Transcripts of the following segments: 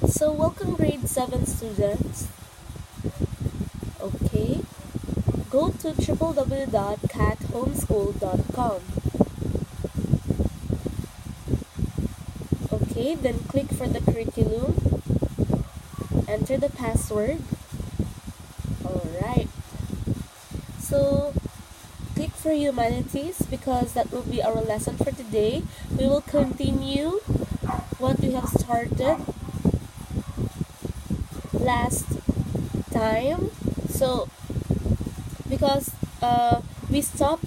So welcome grade 7 students. Okay, go to www.cathomeschool.com. Okay, then click for the curriculum, enter the password. Alright, so click for humanities because that will be our lesson for today. We will continue what we have started last time. So because we stopped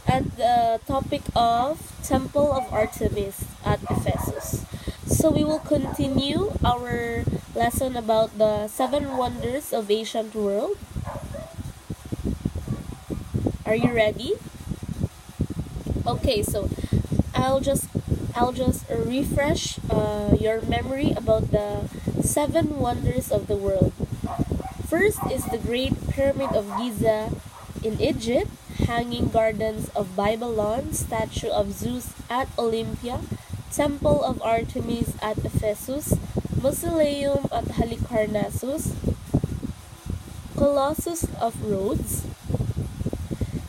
at the topic of Temple of Artemis at Ephesus. So we will continue our lesson about the 7 wonders of ancient world. Are you ready? Okay, so I'll just refresh your memory about the 7 wonders of the world. First is the Great Pyramid of Giza in Egypt, Hanging Gardens of Babylon, Statue of Zeus at Olympia, Temple of Artemis at Ephesus, Mausoleum at Halicarnassus, Colossus of Rhodes,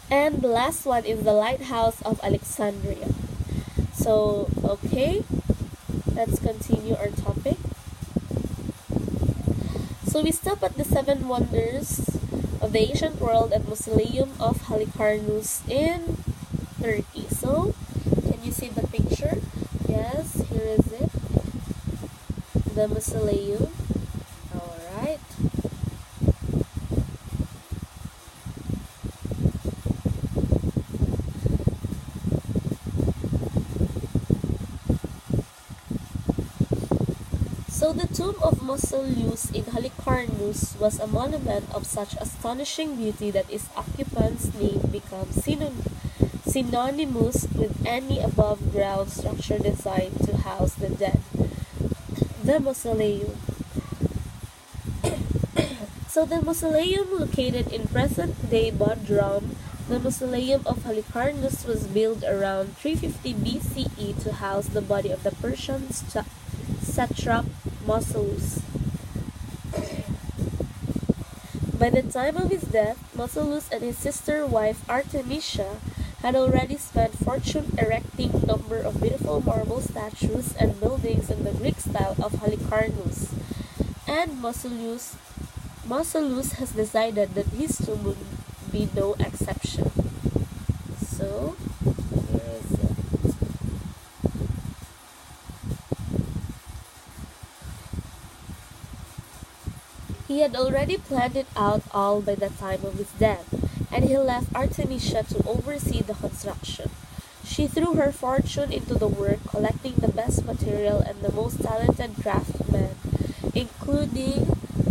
and the last one is the Lighthouse of Alexandria. So, okay, let's continue our topic. So we stop at the 7 wonders of the ancient world at Mausoleum of Halicarnassus in Turkey. So, can you see the picture? Yes, here is it. The mausoleum. Alright. So the tomb of Mausolus in Halicarnassus was a monument of such astonishing beauty that its occupant's name becomes synonymous with any above-ground structure designed to house the dead. The mausoleum. So the mausoleum located in present-day Bodrum, the mausoleum of Halicarnassus was built around 350 BCE to house the body of the Persian satrap Mausolus. By the time of his death, Mausolus and his sister wife Artemisia had already spent fortune erecting a number of beautiful marble statues and buildings in the Greek style of Halicarnassus, and Mausolus has decided that his tomb would be no exception. So, here is it. He had already planned it out all by the time of his death, and he left Artemisia to oversee the construction. She threw her fortune into the work, collecting the best material and the most talented craftsmen, including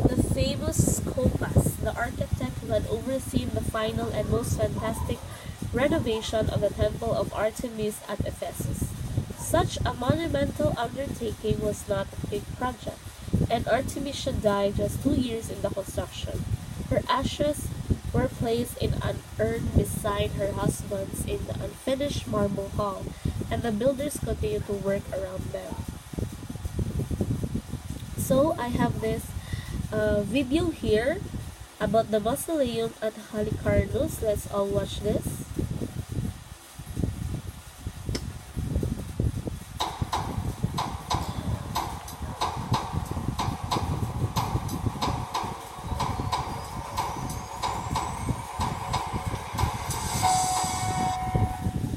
the famous Scopas, the architect who had overseen the final and most fantastic renovation of the Temple of Artemis at Ephesus. Such a monumental undertaking was not a big project, and Artemisia died just 2 years in the construction. Her ashes were placed in an urn beside her husband's in the unfinished marble hall, and the builders continued to work around them. So I have this video here about the mausoleum at Halicarnassus. Let's all watch this.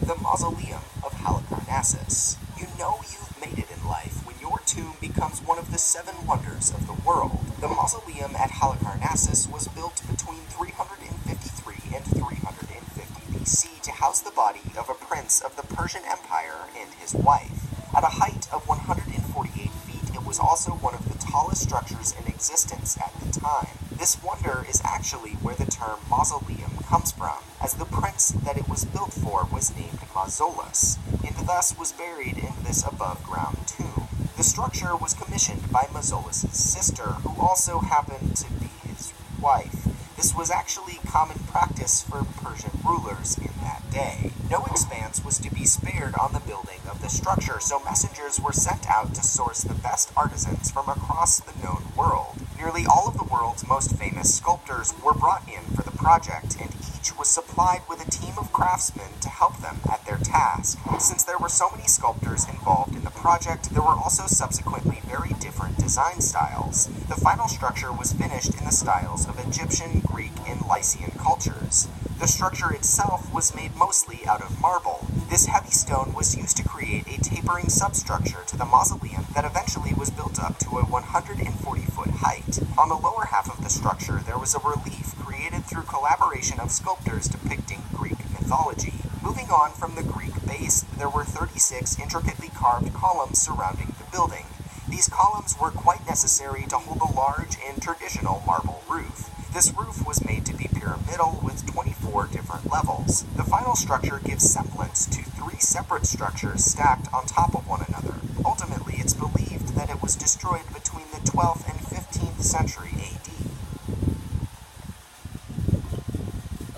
The Mausoleum of Halicarnassus. You know you've made it in life when your tomb becomes one of the 7 wonders of the world. The Mausoleum at Halicarnassus was built between 353 and 350 BC to house the body of a prince of the Persian Empire and his wife. At a height of 148 feet, it was also one of the tallest structures in existence at the time. This wonder is actually where the term mausoleum comes from, as the prince that it was built for was named Mausolus, and thus was buried in this above-ground tomb. The structure was commissioned by Mausolus' sister, who also happened to be his wife. This was actually common practice for Persian rulers in that day. No expense was to be spared on the building of the structure, so messengers were sent out to source the best artisans from across the known world. Nearly all of the world's most famous sculptors were brought in for the project, and each was supplied with a team of craftsmen to help them at their task. Since there were so many sculptors involved in the project, there were also subsequently very different design styles. The final structure was finished in the styles of Egyptian, Greek, and Lycian cultures. The structure itself was made mostly out of marble. This heavy stone was used to create a tapering substructure to the mausoleum that eventually was built up to a 140-foot height. On the lower half of the structure, there was a relief created through collaboration of sculptors depicting Greek mythology. Moving on from the Greek base, there were 36 intricately carved columns surrounding the building. These columns were quite necessary to hold a large and traditional marble roof. This roof was made to be pyramidal with 24 different levels. The final structure gives semblance to 3 separate structures stacked on top of one another. Ultimately, it's believed that it was destroyed between the 12th and 15th century AD.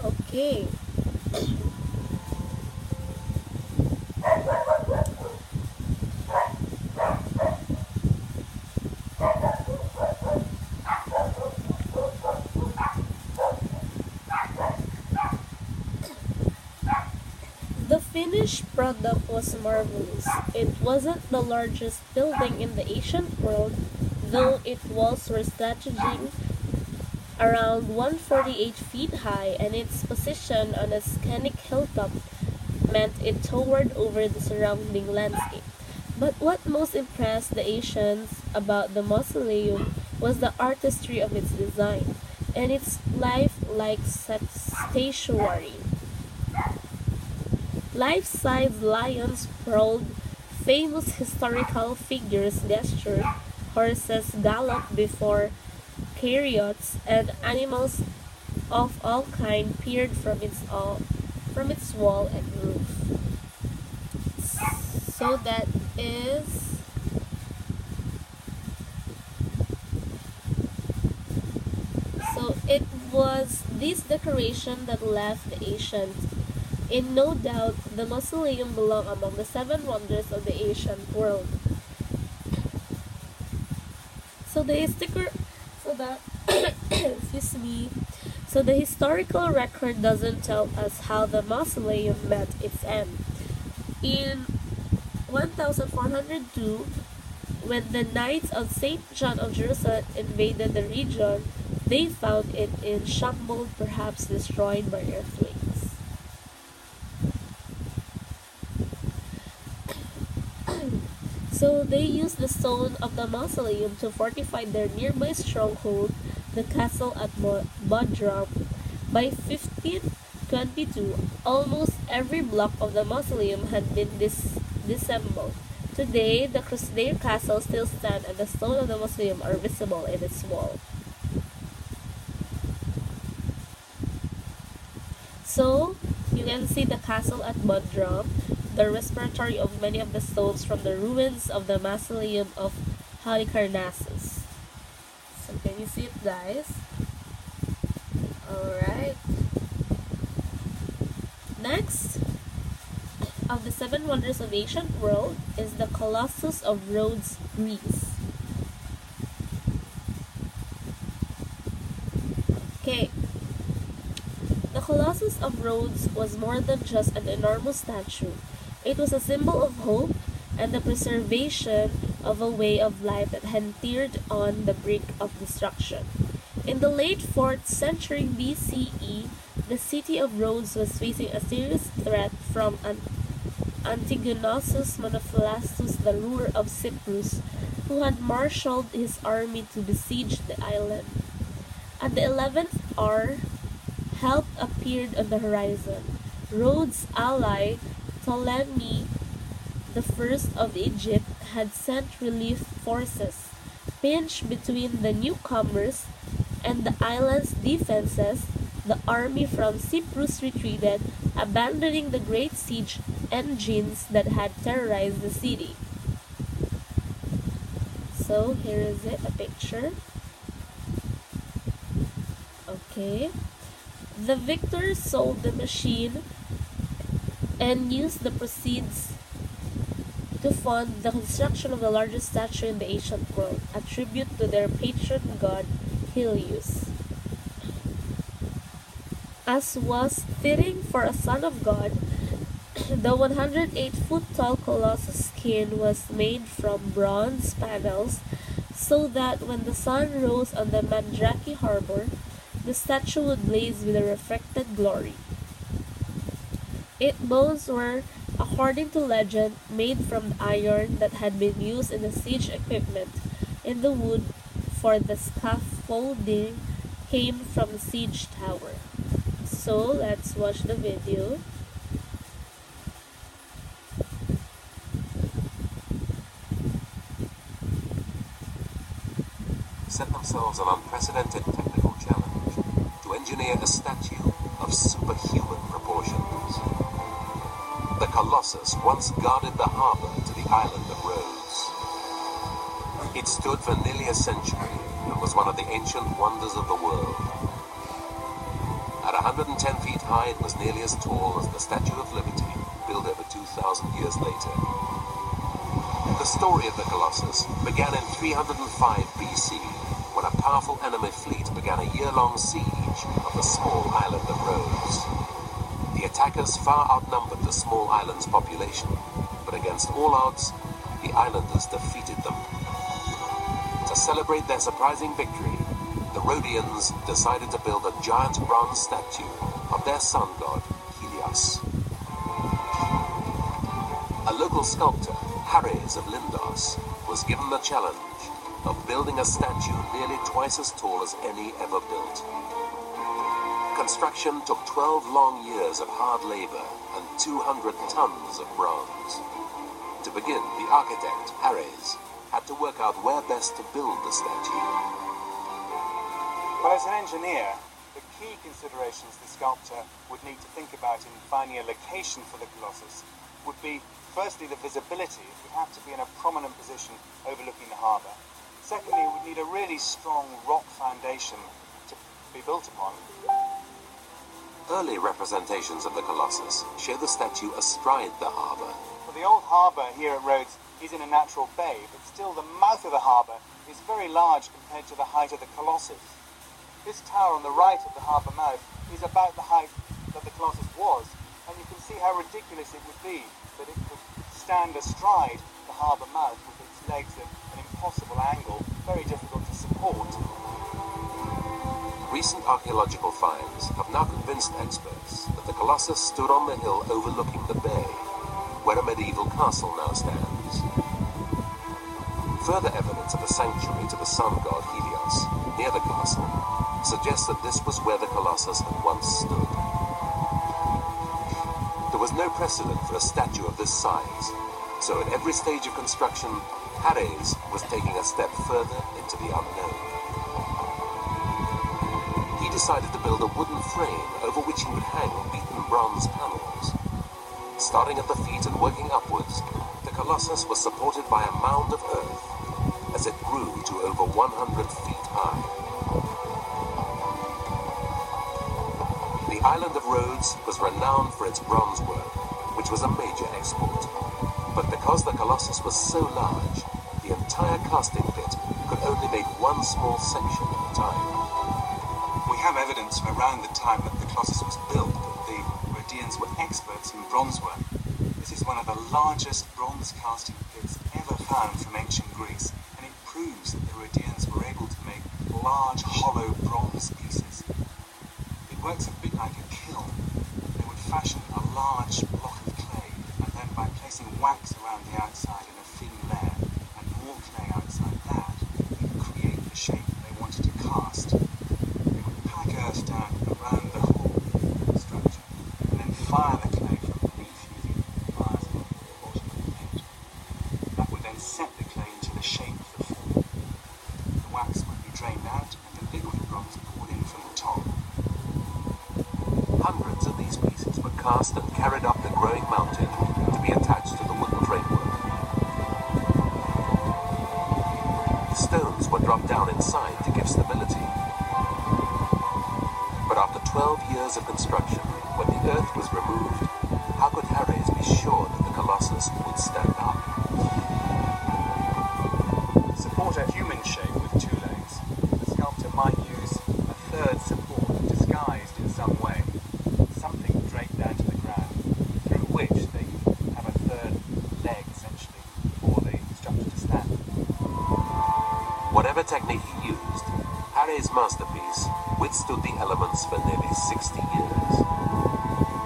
Okay. The finished product was marvelous. It wasn't the largest building in the ancient world, though its walls were stretching around 148 feet high, and its position on a scenic hilltop meant it towered over the surrounding landscape. But what most impressed the Asians about the mausoleum was the artistry of its design and its life-like statuary. Life-size lions sprawled, famous historical figures gestured, horses galloped before chariots, and animals of all kinds peered from its wall and roof. So that is so it was this decoration that left the ancient in no doubt. The mausoleum belonged among the 7 wonders of the ancient world. So the sticker so the excuse me. So the historical record doesn't tell us how the mausoleum met its end. In 1402, when the Knights of St. John of Jerusalem invaded the region, they found it in shambles, perhaps destroyed by earthquakes. So they used the stone of the mausoleum to fortify their nearby stronghold, the castle at Bodrum. By 1522, almost every block of the mausoleum had been disassembled. Today, the Crusader castle still stands, and the stones of the mausoleum are visible in its wall. So, you can see the castle at Bodrum, the repository of many of the stones from the ruins of the mausoleum of Halicarnassus. So, can you see it, guys? Alright. Next, of the 7 wonders of the ancient world is the Colossus of Rhodes, Greece. Okay. The Colossus of Rhodes was more than just an enormous statue. It was a symbol of hope and the preservation of a way of life that had teetered on the brink of destruction. In the late 4th century BCE, the city of Rhodes was facing a serious threat from Antigonosus Monophilastus, the ruler of Cyprus, who had marshaled his army to besiege the island. At the 11th hour, help appeared on the horizon. Rhodes' ally, Ptolemy I of Egypt, had sent relief forces. Pinched between the newcomers and the island's defenses, the army from Cyprus retreated, abandoning the great siege engines that had terrorized the city. So here is it, a picture. Okay. The victors sold the machine and used the proceeds to fund the construction of the largest statue in the ancient world, a tribute to their patron god Helios. As was fitting for a son of God, the 108-foot tall colossus skin was made from bronze panels so that when the sun rose on the Mandrake harbor, the statue would blaze with a reflected glory. Its bones were, according to legend, made from the iron that had been used in the siege equipment, and the wood for the scaffolding came from the siege tower. So let's watch the video. Set themselves an unprecedented technical challenge to engineer a statue of superhuman proportions. The Colossus once guarded the harbor to the island of Rhodes. It stood for nearly a century and was one of the ancient wonders of the world. At 110 feet high, it was nearly as tall as the Statue of Liberty, built over 2,000 years later. The story of the Colossus began in 305 BC, when a powerful enemy fleet began a year-long siege of the small island of Rhodes. The attackers far outnumbered the small island's population, but against all odds, the islanders defeated them. To celebrate their surprising victory, the Rhodians decided to build a giant bronze statue of their sun god, Helios. A local sculptor, Harries of Lindos, was given the challenge of building a statue nearly twice as tall as any ever built. Construction took 12 long years of hard labor and 200 tons of bronze. To begin, the architect, Harries, had to work out where best to build the statue. Well, as an engineer, the key considerations the sculptor would need to think about in finding a location for the Colossus would be, firstly, the visibility. It would have to be in a prominent position overlooking the harbour. Secondly, it would need a really strong rock foundation to be built upon. Early representations of the Colossus show the statue astride the harbour. Well, the old harbour here at Rhodes is in a natural bay, but still the mouth of the harbour is very large compared to the height of the Colossus. This tower on the right of the harbour mouth is about the height that the Colossus was, and you can see how ridiculous it would be that it could stand astride the harbour mouth with its legs at an impossible angle, very difficult to support. Recent archaeological finds have now convinced experts that the Colossus stood on the hill overlooking the bay, where a medieval castle now stands. Further evidence of a sanctuary to the sun god Helios, near the castle, suggests that this was where the Colossus had once stood. There was no precedent for a statue of this size, so at every stage of construction, Harries was taking a step further into the unknown. He decided to build a wooden frame over which he would hang beaten bronze panels. Starting at the feet and working upwards, the Colossus was supported by a mound of earth as it grew to over 100 feet high. The island of Rhodes was renowned for its bronze work, which was a major export. But because the Colossus was so large, the entire casting pit could only make one small section at a time. We have evidence from around the time that the Colossus was built that the Rhodians were experts in bronze work. This is one of the largest bronze casting pits ever found from ancient Greece, and it proves that the Rhodians were able to make large, hollow bronze pieces. It works a bit like a kiln. They would fashion a large block of clay, and then by placing wax around the outside in a thin layer, and more clay outside that, they could create the shape they wanted to cast. They would pack earth down around the whole structure, and then fire the clay from beneath using fires along the bottom of the pit. That would then set the clay into the shape of the form. The wax would be drained out, and the liquid bronze poured in from the top. Hundreds of these pieces were cast and carried up the growing mountain to be attached to the wooden framework. Stones were dropped down inside to give stability. But after 12 years of construction, when the earth was removed, how could Harry sure that the Colossus would stand up. To support a human shape with two legs, the sculptor might use a third support disguised in some way, something draped down to the ground, through which they have a third leg, essentially, for the structure to stand. Whatever technique he used, Harry's masterpiece withstood the elements for nearly 60 years.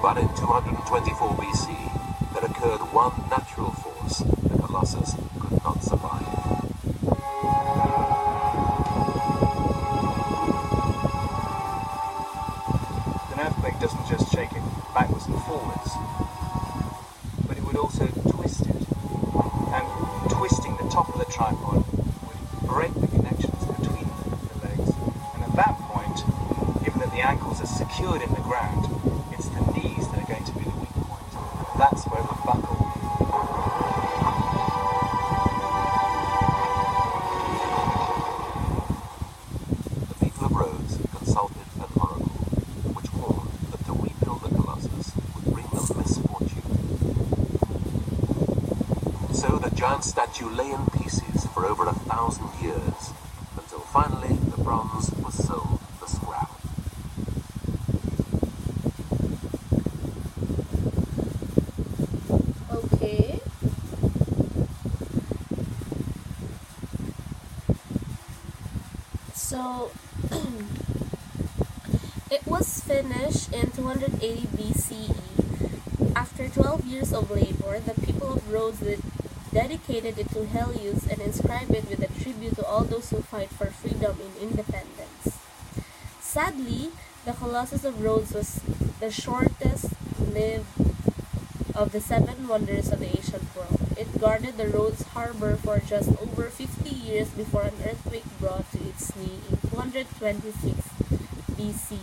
But in 224 BC, there occurred one natural force the Colossus could not survive. An earthquake doesn't just shake it backwards and forwards, but it would also twist it. And twisting the top of the tripod would break the connections between the legs. And at that point, given that the ankles are secured in the ground, it's the knees that are going to be the weak point. That's where it would buckle. The people of Rhodes consulted an oracle, which warned that to rebuild the Colossus would bring them misfortune. So the giant statue lay in pieces for over 1,000 years, until finally the bronze was sold for scrap. Okay. So, it was finished in 280 BCE. After 12 years of labor, the people of Rhodes dedicated it to Helios and inscribed it with a tribute to all those who fight for freedom and independence. Sadly, the Colossus of Rhodes was the shortest lived of the seven wonders of the ancient world. It guarded the Rhodes harbor for just over 50 years before an earthquake brought to its knee in 226 BCE.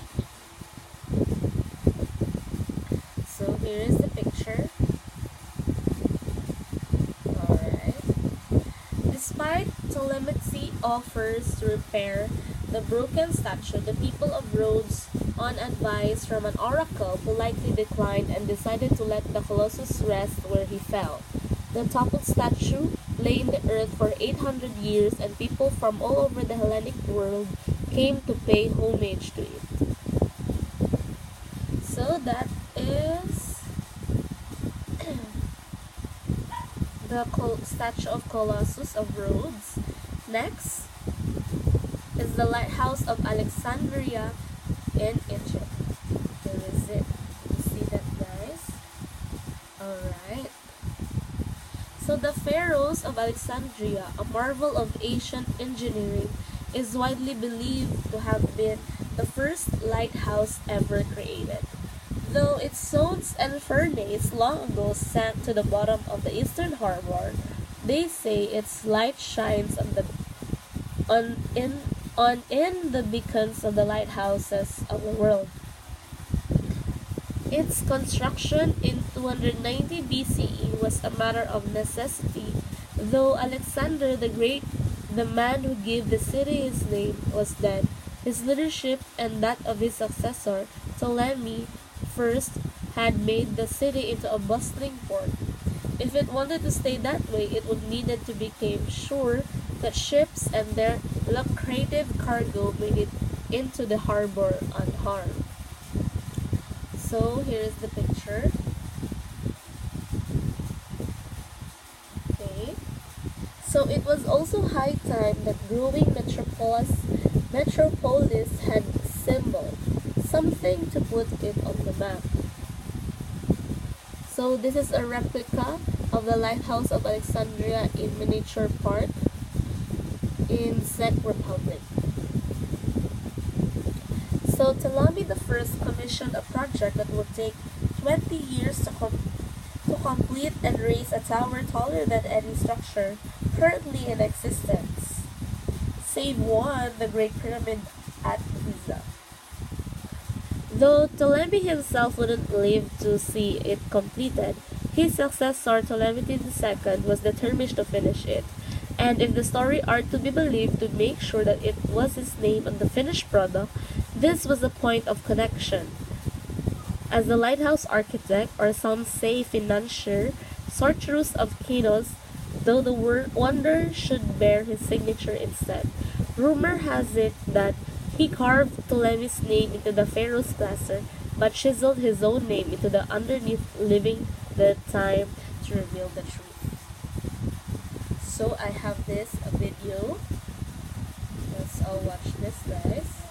So here is the picture. Alright. Despite Ptolemy's offers to repair the broken statue, the people of Rhodes, on advice from an oracle, politely declined and decided to let the Colossus rest where he fell. The toppled statue lay in the earth for 800 years, and people from all over the Hellenic world came to pay homage to it. So that is the statue of Colossus of Rhodes. Next is the lighthouse of Alexandria in Egypt. Here is it. You see that, guys? Alright. So the pharaohs of Alexandria, a marvel of ancient engineering, is widely believed to have been the first lighthouse ever created. Though its stones and furnace long ago sank to the bottom of the eastern harbor, they say its light shines in the beacons of the lighthouses of the world. Its construction in 290 BCE was a matter of necessity, though Alexander the Great, the man who gave the city his name, was dead. His leadership and that of his successor, Ptolemy I, had made the city into a bustling port. If it wanted to stay that way, it would needed to become sure that ships and their lucrative cargo made it into the harbor unharmed. So here is the picture. Okay. So it was also high time that growing metropolis had a symbol, something to put it on the map. So this is a replica of the lighthouse of Alexandria in miniature park in Czech Republic. So Ptolemy I commissioned a project that would take 20 years to complete and raise a tower taller than any structure currently in existence, save one, the Great Pyramid at Giza. Though Ptolemy himself wouldn't live to see it completed, his successor Ptolemy II was determined to finish it, and if the story are to be believed, to make sure that it was his name on the finished product. This was a point of connection. As the lighthouse architect, or some say financier, Sorcerus of Kinos, though the wonder should bear his signature instead. Rumor has it that he carved Ptolemy's name into the pharaoh's plaster, but chiseled his own name into the underneath, leaving the time to reveal the truth. So I have this video. Let's all watch this, guys.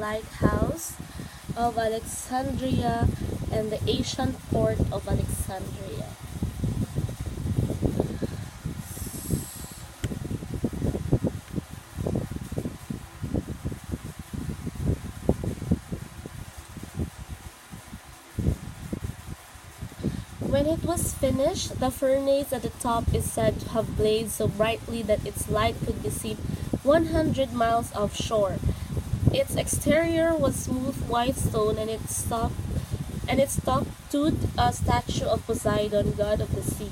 Lighthouse of Alexandria and the ancient port of Alexandria. When it was finished, the furnace at the top is said to have blazed so brightly that its light could be seen 100 miles offshore. Its exterior was smooth white stone, and its top stood a statue of Poseidon, god of the sea.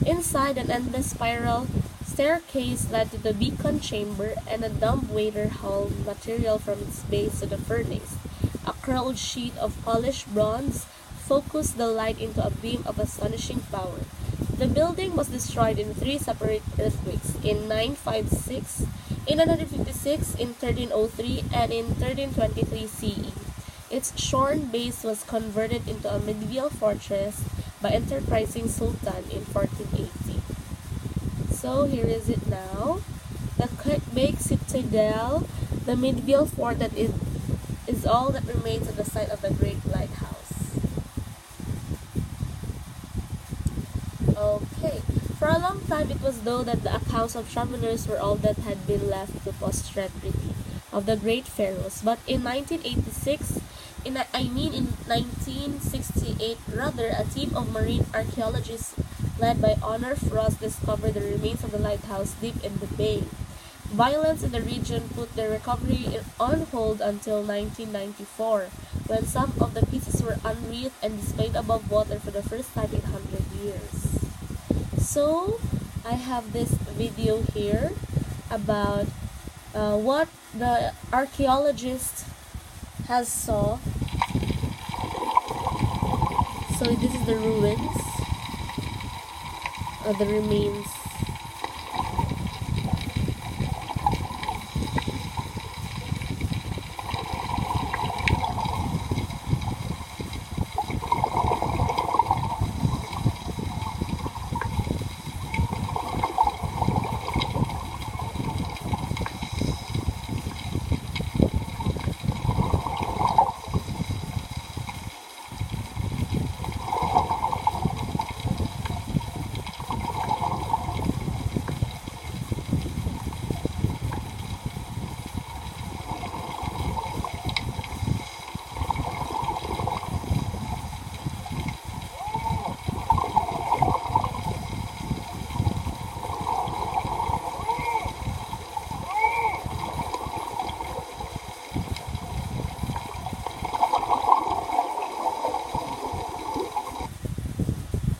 Inside, an endless spiral staircase led to the beacon chamber, and a dumbwaiter hauled material from its base to the furnace. A curled sheet of polished bronze focused the light into a beam of astonishing power. The building was destroyed in three separate earthquakes: in 956, in 956, in 1303, and in 1323 CE. Its shorn base was converted into a medieval fortress by enterprising sultan in 1480. So here is it now. The baked citadel, the medieval fort that is all that remains at the site of the great lighthouse. Okay. For a long time, it was thought that the accounts of travelers were all that had been left to posterity of the great pharaohs. But in 1986, in 1968, rather, a team of marine archaeologists led by Honor Frost discovered the remains of the lighthouse deep in the bay. Violence in the region put their recovery on hold until 1994, when some of the pieces were unwreathed and displayed above water for the first time in 100 years. So, I have this video here about what the archaeologist has saw. So this is the ruins, the remains.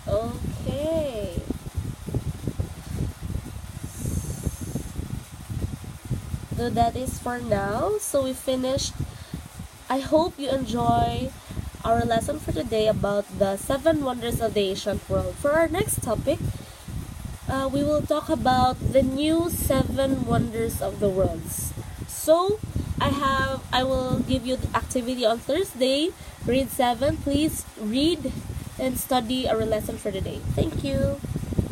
Okay. So that is for now. So we finished. I hope you enjoy our lesson for today about the 7 wonders of the ancient world. For our next topic, we will talk about the new 7 wonders of the world. So I will give you the activity on Thursday, grade 7. Please read and study our lesson for today. Thank you.